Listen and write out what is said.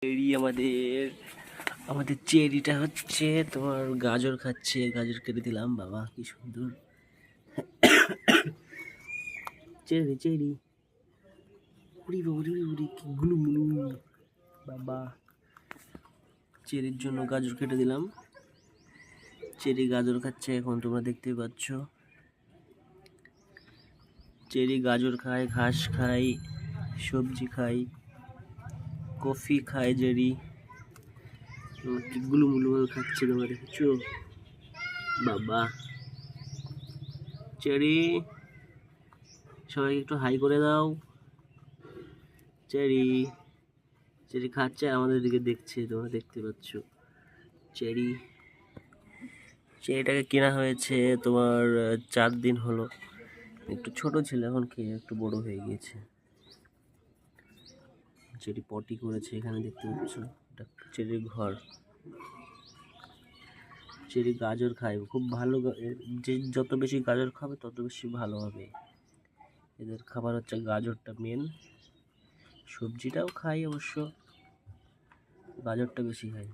Cherry আমাদের আমাদের চেরিটা হচ্ছে তোমার গাজর খাচ্ছে। গাজর কেটে দিলাম, বাবা কি সুন্দর চেরি চেরি। উড়ি বাবা উড়ি কি গুলু মুলু। বাবা চেরির জন্য গাজর কেটে দিলাম। চেরি গাজর খাচ্ছে এখন, তোমরা দেখতেই পাচ্ছ। চেরি গাজর খায়, ঘাস খায়, সবজি খায়, কফি খায়। চেরি কি গুলু মুলু খাচ্ছে, তোমরা দেখছো। বাবা চেরি, সবাই একটু হাই করে দাও। চেরি চেরি খাচ্ছে, আমাদের দিকে দেখছে, তোমরা দেখতে পাচ্ছ। চেরি চেরিটাকে কেনা হয়েছে তোমার 4 দিন হলো। একটু ছোট ছিল, এখন খেয়ে একটু বড় হয়ে গিয়েছে। চেরি পটি করেছে, এখানে দেখতে পাচ্ছ। এটা চেরির ঘর। চেরি গাজর খায় খুব ভালো। যে যত বেশি গাজর খাবে তত বেশি ভালো হবে। এদের খাবার হচ্ছে গাজরটা মেন। সবজিটাও খাই অবশ্য, গাজরটা বেশি খাই।